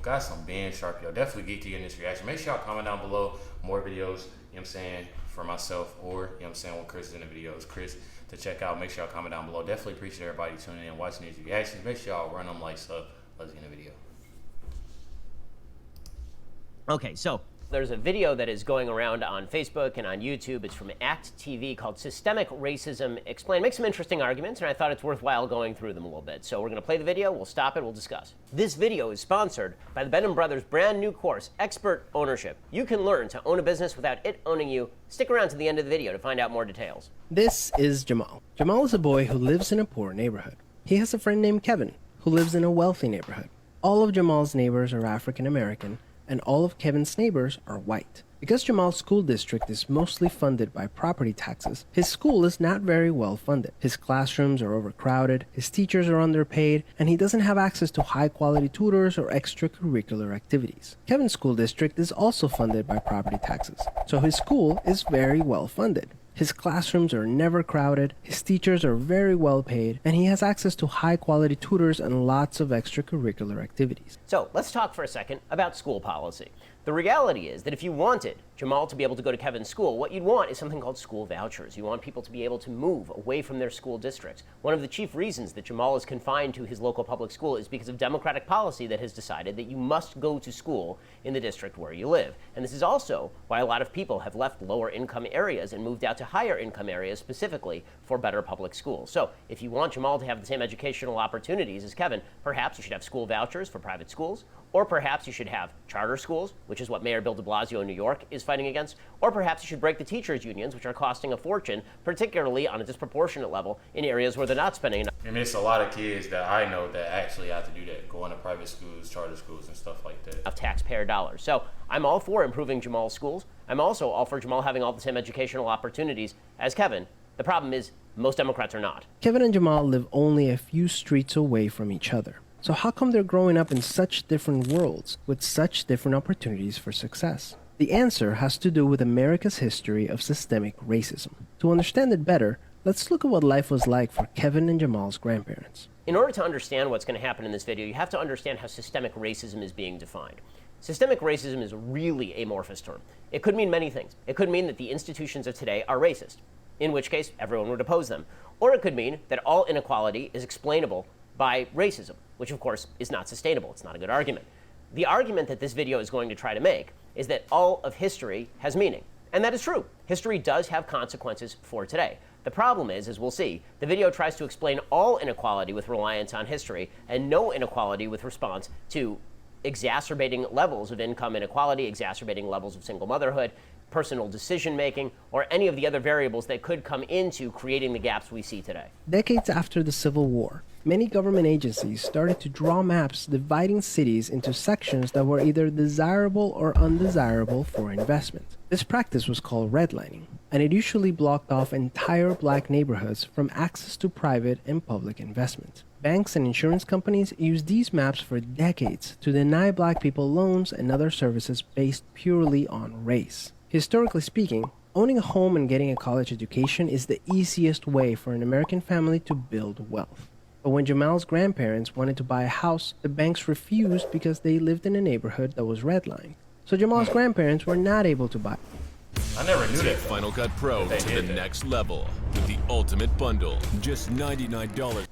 got some Ben Shapiro. Definitely get to get in this reaction. Make sure y'all comment down below more videos, you know what I'm saying, for myself, or, you know what I'm saying, when Chris is in the videos. Chris to check out. Make sure y'all comment down below. Definitely appreciate everybody tuning in and watching these reactions. Make sure y'all run them likes up. Let's get in the video. Okay, so there's a video that is going around on Facebook and on YouTube. It's from ACT TV called Systemic Racism Explained. Makes some interesting arguments, and I thought it's worthwhile going through them a little bit. So we're going to play the video, we'll stop it, we'll discuss. This video is sponsored by the Benham Brothers' brand new course, Expert Ownership. You can learn to own a business without it owning you. Stick around to the end of the video to find out more details. This is Jamal. Jamal is a boy who lives in a poor neighborhood. He has a friend named Kevin, who lives in a wealthy neighborhood. All of Jamal's neighbors are African American, and all of Kevin's neighbors are white. Because Jamal's school district is mostly funded by property taxes, his school is not very well funded. His classrooms are overcrowded, his teachers are underpaid, and he doesn't have access to high-quality tutors or extracurricular activities. Kevin's school district is also funded by property taxes, so his school is very well funded. His classrooms are never crowded, his teachers are very well paid, and he has access to high-quality tutors and lots of extracurricular activities. So let's talk for a second about school policy. The reality is that if you wanted Jamal to be able to go to Kevin's school, what you'd want is something called school vouchers. You want people to be able to move away from their school districts. One of the chief reasons that Jamal is confined to his local public school is because of Democratic policy that has decided that you must go to school in the district where you live. And this is also why a lot of people have left lower income areas and moved out to higher income areas specifically for better public schools. So if you want Jamal to have the same educational opportunities as Kevin, perhaps you should have school vouchers for private schools, or perhaps you should have charter schools, which is what Mayor Bill de Blasio in New York is fighting against, or perhaps you should break the teachers' unions, which are costing a fortune, particularly on a disproportionate level in areas where they're not spending enough. I mean, it's a lot of kids that I know that actually have to do that, go into private schools, charter schools, and stuff like that. Of taxpayer dollars. So I'm all for improving Jamal's schools. I'm also all for Jamal having all the same educational opportunities as Kevin. The problem is most Democrats are not. Kevin and Jamal live only a few streets away from each other. So how come they're growing up in such different worlds with such different opportunities for success? The answer has to do with America's history of systemic racism. To understand it better, let's look at what life was like for Kevin and Jamal's grandparents. In order to understand what's going to happen in this video, you have to understand how systemic racism is being defined. Systemic racism is a really amorphous term. It could mean many things. It could mean that the institutions of today are racist, in which case everyone would oppose them. Or it could mean that all inequality is explainable by racism, which of course is not sustainable. It's not a good argument. The argument that this video is going to try to make is that all of history has meaning. And that is true. History does have consequences for today. The problem is, as we'll see, the video tries to explain all inequality with reliance on history and no inequality with response to exacerbating levels of income inequality, exacerbating levels of single motherhood, personal decision-making, or any of the other variables that could come into creating the gaps we see today. Decades after the Civil War, many government agencies started to draw maps dividing cities into sections that were either desirable or undesirable for investment. This practice was called redlining, and it usually blocked off entire black neighborhoods from access to private and public investment. Banks and insurance companies used these maps for decades to deny black people loans and other services based purely on race. Historically speaking, owning a home and getting a college education is the easiest way for an American family to build wealth. But when Jamal's grandparents wanted to buy a house, the banks refused because they lived in a neighborhood that was redlined. So Jamal's grandparents were not able to buy. I never knew that. Final Cut Pro to the next level with the ultimate bundle, just $99.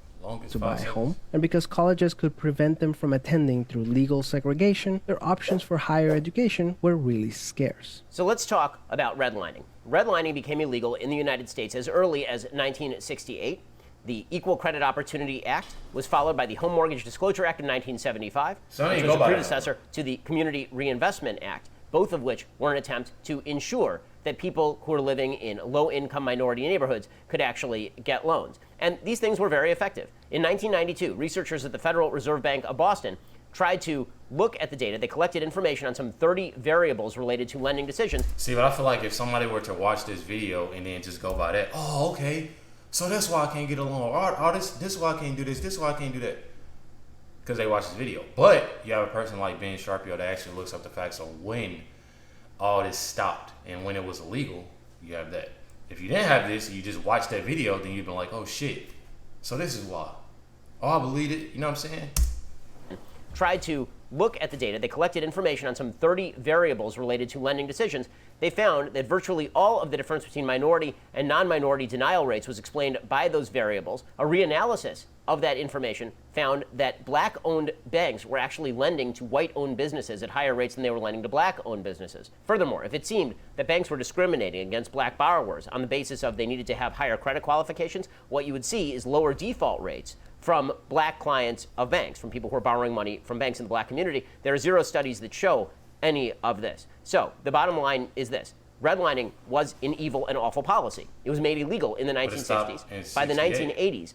To buy a home, and because colleges could prevent them from attending through legal segregation, their options for higher education were really scarce. So let's talk about redlining. Redlining became illegal in the United States as early as 1968. The Equal Credit Opportunity Act was followed by the Home Mortgage Disclosure Act in 1975, which was a predecessor to the Community Reinvestment Act, both of which were an attempt to ensure that people who are living in low-income minority neighborhoods could actually get loans. And these things were very effective. In 1992, researchers at the Federal Reserve Bank of Boston tried to look at the data. They collected information on some 30 variables related to lending decisions. See, but I feel like if somebody were to watch this video and then just go by that, oh, okay, so that's why I can't get a loan. Or this is why I can't do this is why I can't do that. Because they watch this video. But you have a person like Ben Shapiro that actually looks up the facts of when all this stopped and when it was illegal. You have that. If you didn't have this, you just watched that video, then you'd be like, oh shit, so this is why. Oh, I believe it, you know what I'm saying? Tried to look at the data, they collected information on some 30 variables related to lending decisions. They found that virtually all of the difference between minority and non-minority denial rates was explained by those variables. A reanalysis of that information found that black-owned banks were actually lending to white-owned businesses at higher rates than they were lending to black-owned businesses. Furthermore, if it seemed that banks were discriminating against black borrowers on the basis of they needed to have higher credit qualifications, what you would see is lower default rates from black clients of banks, from people who are borrowing money from banks in the black community. There are zero studies that show any of this. So the bottom line is this. Redlining was an evil and awful policy. It was made illegal in the 1960s. By the 1980s,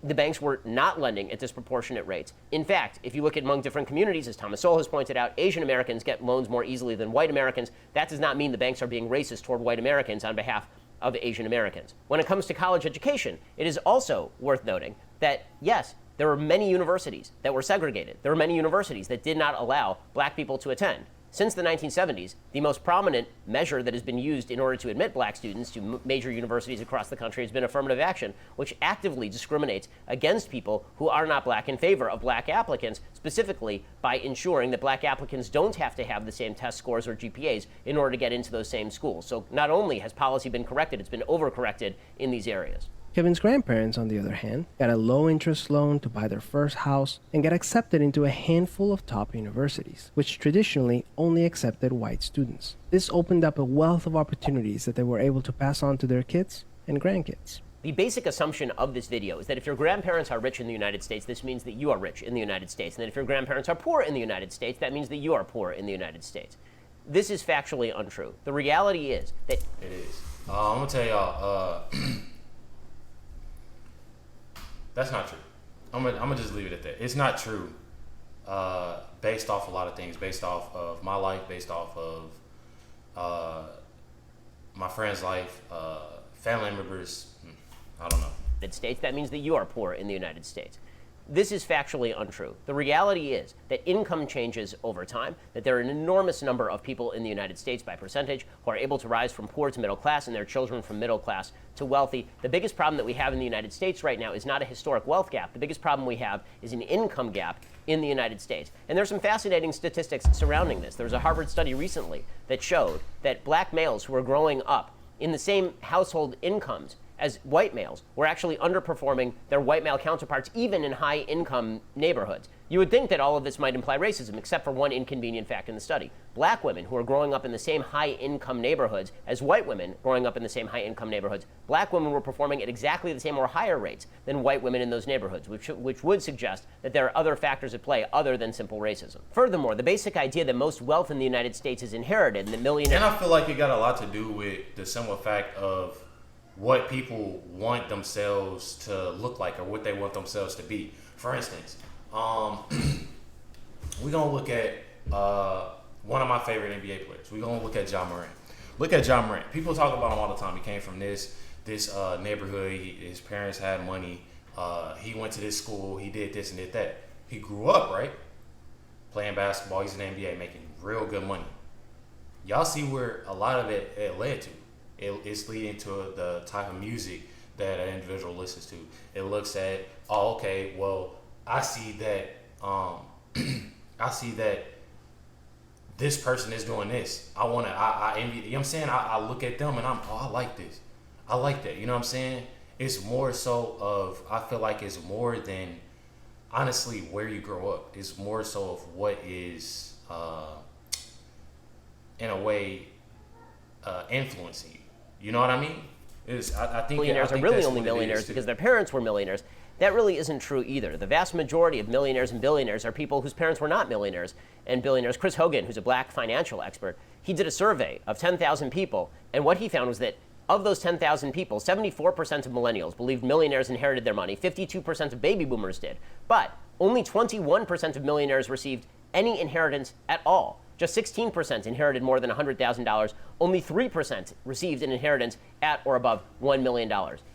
the banks were not lending at disproportionate rates. In fact, if you look at among different communities, as Thomas Sowell has pointed out, Asian Americans get loans more easily than white Americans. That does not mean the banks are being racist toward white Americans on behalf of Asian Americans. When it comes to college education, it is also worth noting that, yes, there were many universities that were segregated. There were many universities that did not allow black people to attend. Since the 1970s, the most prominent measure that has been used in order to admit black students to major universities across the country has been affirmative action, which actively discriminates against people who are not black in favor of black applicants, specifically by ensuring that black applicants don't have to have the same test scores or GPAs in order to get into those same schools. So not only has policy been corrected, it's been overcorrected in these areas. Kevin's grandparents, on the other hand, got a low-interest loan to buy their first house and got accepted into a handful of top universities, which traditionally only accepted white students. This opened up a wealth of opportunities that they were able to pass on to their kids and grandkids. The basic assumption of this video is that if your grandparents are rich in the United States, this means that you are rich in the United States. And that if your grandparents are poor in the United States, that means that you are poor in the United States. This is factually untrue. The reality is that... It is. I'm going to tell y'all... That's not true. I'm gonna just leave it at that. It's not true, based off a lot of things, based off of my life, based off of my friend's life, family members. I don't know. United States, that means that you are poor in the United States. This is factually untrue. The reality is that income changes over time, that there are an enormous number of people in the United States by percentage who are able to rise from poor to middle class and their children from middle class to wealthy. The biggest problem that we have in the United States right now is not a historic wealth gap. The biggest problem we have is an income gap in the United States. And there's some fascinating statistics surrounding this. There was a Harvard study recently that showed that black males who are growing up in the same household incomes as white males were actually underperforming their white male counterparts, even in high-income neighborhoods. You would think that all of this might imply racism, except for one inconvenient fact in the study. Black women who are growing up in the same high-income neighborhoods as white women growing up in the same high-income neighborhoods, black women were performing at exactly the same or higher rates than white women in those neighborhoods, which would suggest that there are other factors at play other than simple racism. Furthermore, the basic idea that most wealth in the United States is inherited and that millionaires... And I feel like it got a lot to do with the simple fact of what people want themselves to look like or what they want themselves to be. For instance, we're going to look at one of my favorite NBA players. We're going to look at Ja Morant. Look at Ja Morant. People talk about him all the time. He came from this neighborhood. His parents had money. He went to this school. He did this and did that. He grew up, right? Playing basketball. He's in the NBA making real good money. Y'all see where a lot of it led to. It's leading to the type of music that an individual listens to. It looks at, oh, okay, well, I see that this person is doing this. I envy, you know what I'm saying? I look at them and I like this. I like that, you know what I'm saying? It's more so of, I feel like it's more than, honestly, where you grow up. It's more so of what is, in a way, influencing you. You know what I mean? I think millionaires are really only millionaires because their parents were millionaires. That really isn't true either. The vast majority of millionaires and billionaires are people whose parents were not millionaires and billionaires. Chris Hogan, who's a black financial expert, he did a survey of 10,000 people, and what he found was that of those 10,000 people, 74% of millennials believed millionaires inherited their money, 52% of baby boomers did, but only 21% of millionaires received any inheritance at all. Just 16% inherited more than $100,000. Only 3% received an inheritance at or above $1 million.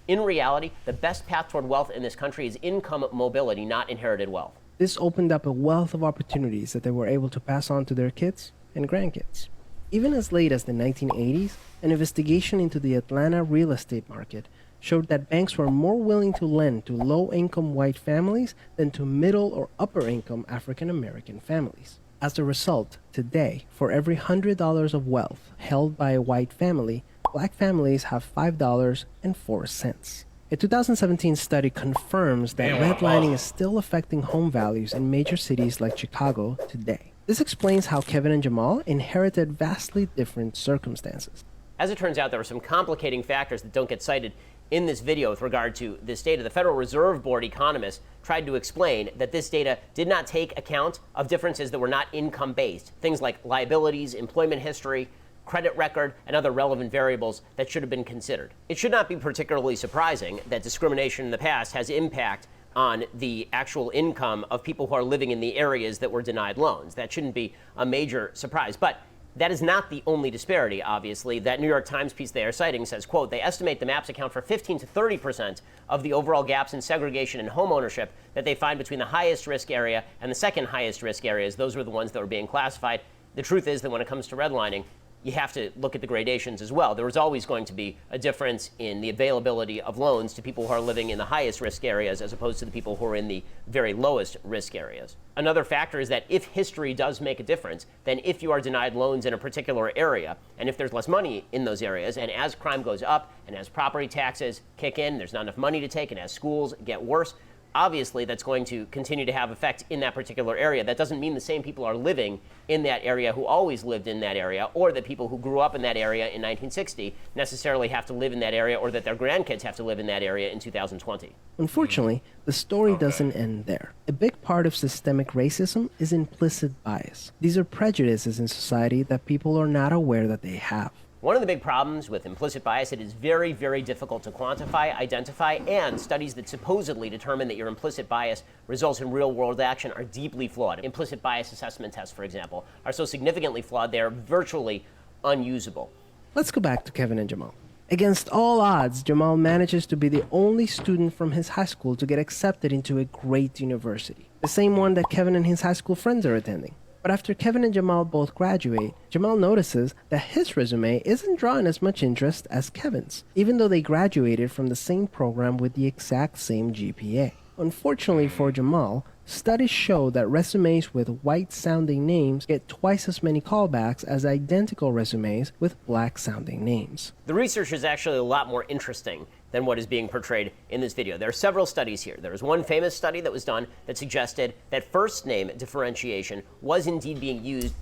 In reality, the best path toward wealth in this country is income mobility, not inherited wealth. This opened up a wealth of opportunities that they were able to pass on to their kids and grandkids. Even as late as the 1980s, an investigation into the Atlanta real estate market showed that banks were more willing to lend to low-income white families than to middle or upper-income African-American families. As a result, today, for every $100 of wealth held by a white family, black families have $5.04. A 2017 study confirms that redlining is still affecting home values in major cities like Chicago today. This explains how Kevin and Jamal inherited vastly different circumstances. As it turns out, there are some complicating factors that don't get cited in this video with regard to this data. The Federal Reserve Board economists tried to explain that this data did not take account of differences that were not income-based, things like liabilities, employment history, credit record, and other relevant variables that should have been considered. It should not be particularly surprising that discrimination in the past has impact on the actual income of people who are living in the areas that were denied loans. That shouldn't be a major surprise. But that is not the only disparity, obviously. That New York Times piece they are citing says, quote, they estimate the maps account for 15 to 30% of the overall gaps in segregation and home ownership that they find between the highest risk area and the second highest risk areas. Those were the ones that were being classified. The truth is that when it comes to redlining, you have to look at the gradations as well. There is always going to be a difference in the availability of loans to people who are living in the highest risk areas as opposed to the people who are in the very lowest risk areas. Another factor is that if history does make a difference, then if you are denied loans in a particular area, and if there's less money in those areas, and as crime goes up, and as property taxes kick in, there's not enough money to take, and as schools get worse, obviously that's going to continue to have effect in that particular area. That doesn't mean the same people are living in that area who always lived in that area, or that people who grew up in that area in 1960 necessarily have to live in that area, or that their grandkids have to live in that area in 2020. Unfortunately, the story doesn't end there. A big part of systemic racism is implicit bias. These are prejudices in society that people are not aware that they have. One of the big problems with implicit bias, it is very, very difficult to quantify, identify, and studies that supposedly determine that your implicit bias results in real-world action are deeply flawed. Implicit bias assessment tests, for example, are so significantly flawed they are virtually unusable. Let's go back to Kevin and Jamal. Against all odds, Jamal manages to be the only student from his high school to get accepted into a great university, the same one that Kevin and his high school friends are attending. But after Kevin and Jamal both graduate, Jamal notices that his resume isn't drawing as much interest as Kevin's, even though they graduated from the same program with the exact same GPA. Unfortunately for Jamal, studies show that resumes with white-sounding names get twice as many callbacks as identical resumes with black-sounding names. The research is actually a lot more interesting than what is being portrayed in this video. There are several studies here. There was one famous study that was done that suggested that first name differentiation was indeed being used.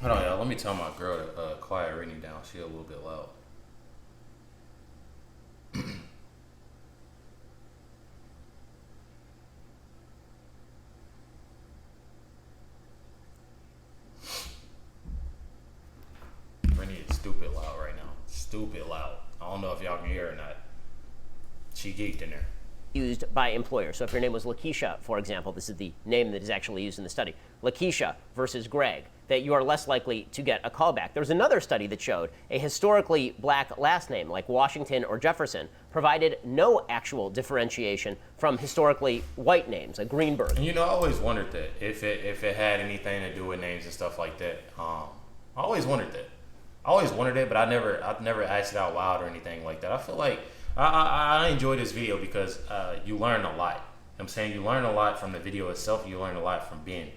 Hold on, y'all. Let me tell my girl to quiet reading down. She's a little bit loud. Brittany is stupid loud right now. Stupid loud. I don't know if y'all can hear her or not. She geeked in there. Used by employers. So if your name was Lakeisha, for example, this is the name that is actually used in the study, Lakeisha versus Greg, that you are less likely to get a callback. There was another study that showed a historically black last name like Washington or Jefferson provided no actual differentiation from historically white names like Greenberg. And you know, I always wondered that if it had anything to do with names and stuff like that. I always wondered that. But I never asked it out loud or anything like that. I feel like I enjoy this video because you learn a lot. I'm saying you learn a lot from the video itself. You learn a lot from being,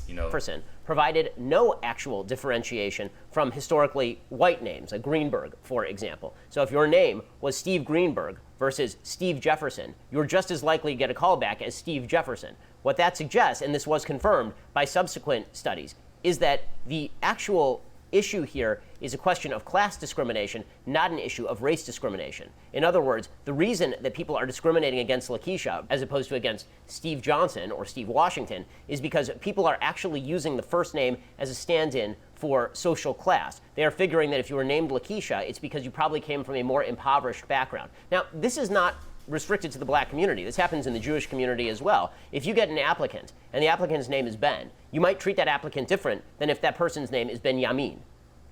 Jefferson provided no actual differentiation from historically white names, like Greenberg, for example. So if your name was Steve Greenberg versus Steve Jefferson, you're just as likely to get a callback as Steve Jefferson. What that suggests, and this was confirmed by subsequent studies, is that the actual issue here is a question of class discrimination, not an issue of race discrimination. In other words, the reason that people are discriminating against Lakeisha as opposed to against Steve Johnson or Steve Washington is because people are actually using the first name as a stand-in for social class. They are figuring that if you were named Lakeisha, it's because you probably came from a more impoverished background. Now, this is not restricted to the black community. This happens in the Jewish community as well. If you get an applicant and the applicant's name is Ben, you might treat that applicant different than if that person's name is Ben Yamin.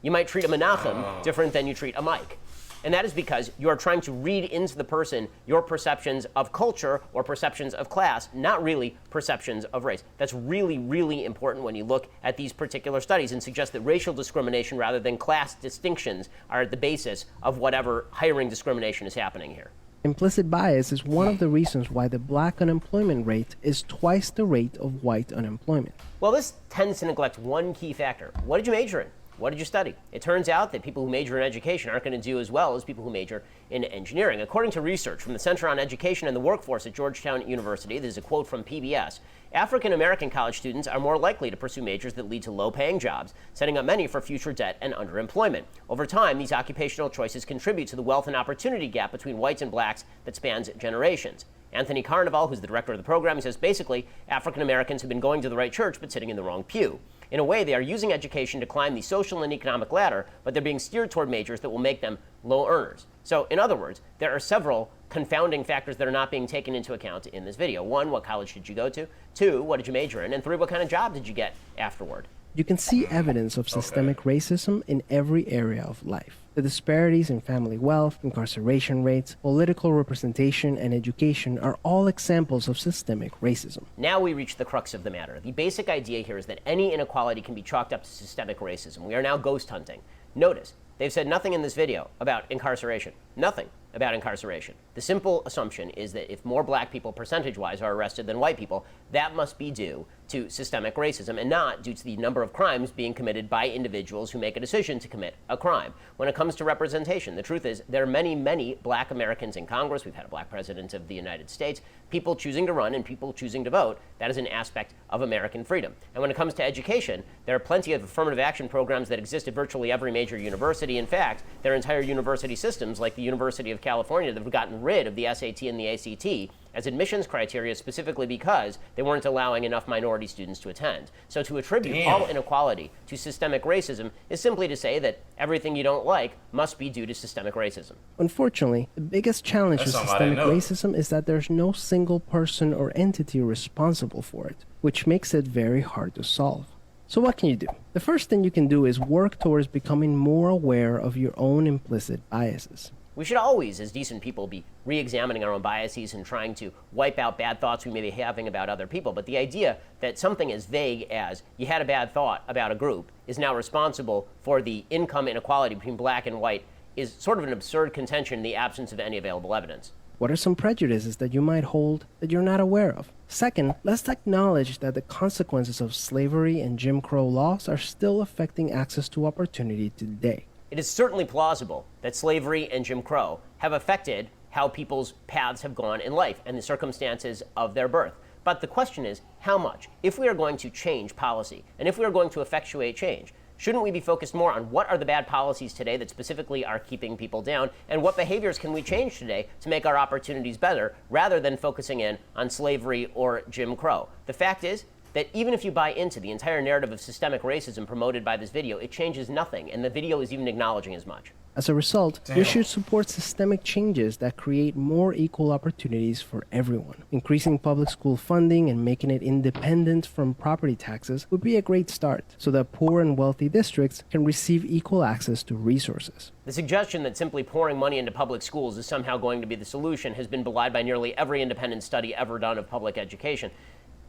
You might treat a Menachem different than you treat a Mike. And that is because you are trying to read into the person your perceptions of culture or perceptions of class, not really perceptions of race. That's really, really important when you look at these particular studies and suggest that racial discrimination rather than class distinctions are at the basis of whatever hiring discrimination is happening here. Implicit bias is one of the reasons why the black unemployment rate is twice the rate of white unemployment. Well, this tends to neglect one key factor. What did you major in? What did you study? It turns out that people who major in education aren't going to do as well as people who major in engineering. According to research from the Center on Education and the Workforce at Georgetown University, this is a quote from PBS, African-American college students are more likely to pursue majors that lead to low-paying jobs, setting up many for future debt and underemployment. Over time, these occupational choices contribute to the wealth and opportunity gap between whites and blacks that spans generations. Anthony Carnival, who's the director of the program, he says basically African Americans have been going to the right church but sitting in the wrong pew. In a way, they are using education to climb the social and economic ladder, but they're being steered toward majors that will make them low earners. So, in other words, there are several confounding factors that are not being taken into account in this video. 1, what college did you go to? 2, what did you major in? And 3, what kind of job did you get afterward? You can see evidence of systemic racism in every area of life. The disparities in family wealth, incarceration rates, political representation, and education are all examples of systemic racism. Now we reach the crux of the matter. The basic idea here is that any inequality can be chalked up to systemic racism. We are now ghost hunting. Notice, they've said nothing in this video about incarceration. Nothing about incarceration. The simple assumption is that if more black people percentage-wise are arrested than white people, that must be due to systemic racism and not due to the number of crimes being committed by individuals who make a decision to commit a crime. When it comes to representation, the truth is there are many, many black Americans in Congress. We've had a black president of the United States. People choosing to run and people choosing to vote, that is an aspect of American freedom. And when it comes to education, there are plenty of affirmative action programs that exist at virtually every major university. In fact, there are entire university systems like the University of California that have gotten rid of the SAT and the ACT as admissions criteria specifically because they weren't allowing enough minority students to attend. So to attribute all inequality to systemic racism is simply to say that everything you don't like must be due to systemic racism. Unfortunately, the biggest challenge with systemic racism is that there's no single person or entity responsible for it, which makes it very hard to solve. So what can you do? The first thing you can do is work towards becoming more aware of your own implicit biases. We should always, as decent people, be re-examining our own biases and trying to wipe out bad thoughts we may be having about other people. But the idea that something as vague as you had a bad thought about a group is now responsible for the income inequality between black and white is sort of an absurd contention in the absence of any available evidence. What are some prejudices that you might hold that you're not aware of? Second, let's acknowledge that the consequences of slavery and Jim Crow laws are still affecting access to opportunity today. It is certainly plausible that slavery and Jim Crow have affected how people's paths have gone in life and the circumstances of their birth. But the question is, how much? If we are going to change policy, and if we are going to effectuate change, shouldn't we be focused more on what are the bad policies today that specifically are keeping people down, and what behaviors can we change today to make our opportunities better, rather than focusing in on slavery or Jim Crow? The fact is that even if you buy into the entire narrative of systemic racism promoted by this video, it changes nothing, and the video is even acknowledging as much. As a result, we should support systemic changes that create more equal opportunities for everyone. Increasing public school funding and making it independent from property taxes would be a great start, so that poor and wealthy districts can receive equal access to resources. The suggestion that simply pouring money into public schools is somehow going to be the solution has been belied by nearly every independent study ever done of public education.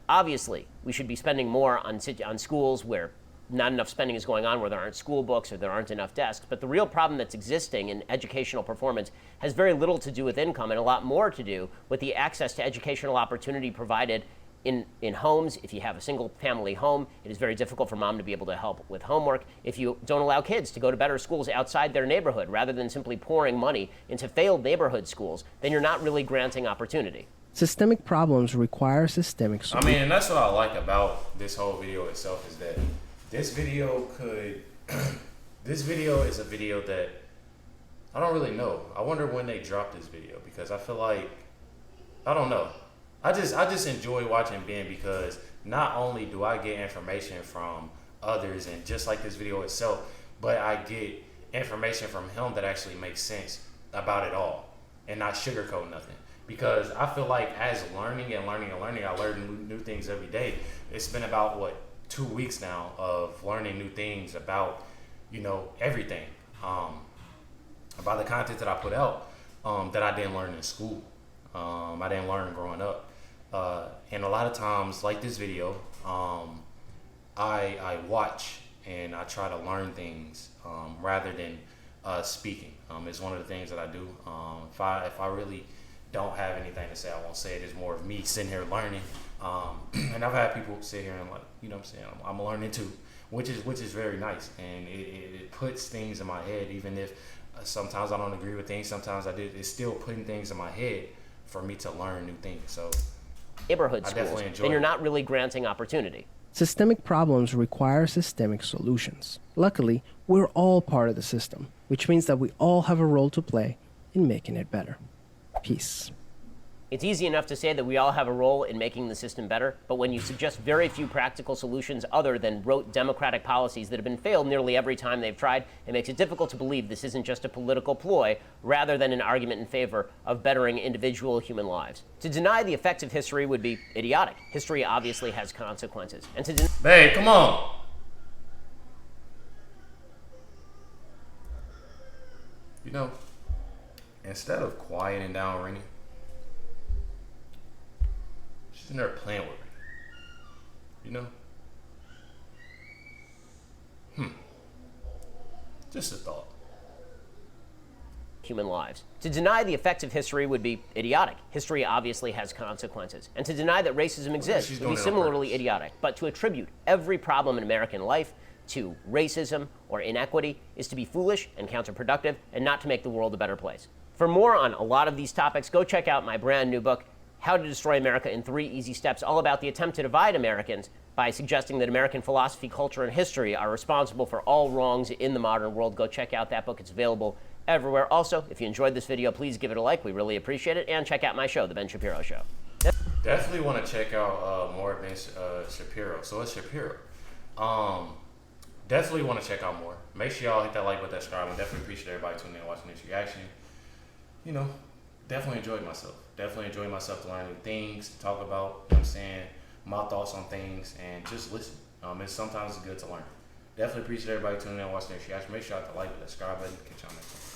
Obviously, we should be spending more on schools where not enough spending is going on, where there aren't school books or there aren't enough desks. But the real problem that's existing in educational performance has very little to do with income and a lot more to do with the access to educational opportunity provided in homes. If you have a single family home, it is very difficult for mom to be able to help with homework. If you don't allow kids to go to better schools outside their neighborhood, rather than simply pouring money into failed neighborhood schools, then you're not really granting opportunity. Systemic problems require systemic solutions. I mean, and that's what I like about this whole video itself, is that this video this video is a video that I don't really know. I wonder when they drop this video, because I feel like, I don't know. I just enjoy watching Ben, because not only do I get information from others and just like this video itself, but I get information from him that actually makes sense about it all and not sugarcoat nothing. Because I feel like as learning, I learn new things every day. It's been about 2 weeks now of learning new things about, everything, about the content that I put out, that I didn't learn in school. I didn't learn growing up. And a lot of times, like this video, I watch and I try to learn things rather than speaking. It's one of the things that I do. If I really don't have anything to say, I won't say it. It's more of me sitting here learning. And I've had people sit here and like, you know what I'm saying, I'm learning too, which is very nice. And it puts things in my head, even if sometimes I don't agree with things, sometimes I do. It's still putting things in my head for me to learn new things. So neighborhood I schools, definitely enjoy then you're it. not really granting opportunity. Systemic problems require systemic solutions. Luckily, we're all part of the system, which means that we all have a role to play in making it better. Peace. It's easy enough to say that we all have a role in making the system better, but when you suggest very few practical solutions other than rote democratic policies that have been failed nearly every time they've tried, it makes it difficult to believe this isn't just a political ploy, rather than an argument in favor of bettering individual human lives. To deny the effects of history would be idiotic. History obviously has consequences. And to Babe, come on. You know, instead of quieting down Rennie, she's in there playing with me. You know? Just a thought. human lives. To deny the effects of history would be idiotic. History obviously has consequences. And to deny that racism exists would be similarly idiotic. But to attribute every problem in American life to racism or inequity is to be foolish and counterproductive and not to make the world a better place. For more on a lot of these topics, go check out my brand new book, How to Destroy America in 3 Easy Steps, all about the attempt to divide Americans by suggesting that American philosophy, culture, and history are responsible for all wrongs in the modern world. Go check out that book. It's available everywhere. Also, if you enjoyed this video, please give it a like. We really appreciate it. And check out my show, The Ben Shapiro Show. Definitely want to check out more of Ben Shapiro. So it's Shapiro. Definitely want to check out more. Make sure y'all hit that like button, subscribe, and definitely appreciate everybody tuning in and watching this reaction. You know, definitely enjoyed myself. Definitely enjoyed myself to learn new things, to talk about, you know what I'm saying, my thoughts on things, and just listen. Sometimes it's good to learn. Definitely appreciate everybody tuning in and watching this reaction. Make sure y'all hit the like button, subscribe button. Catch y'all next time.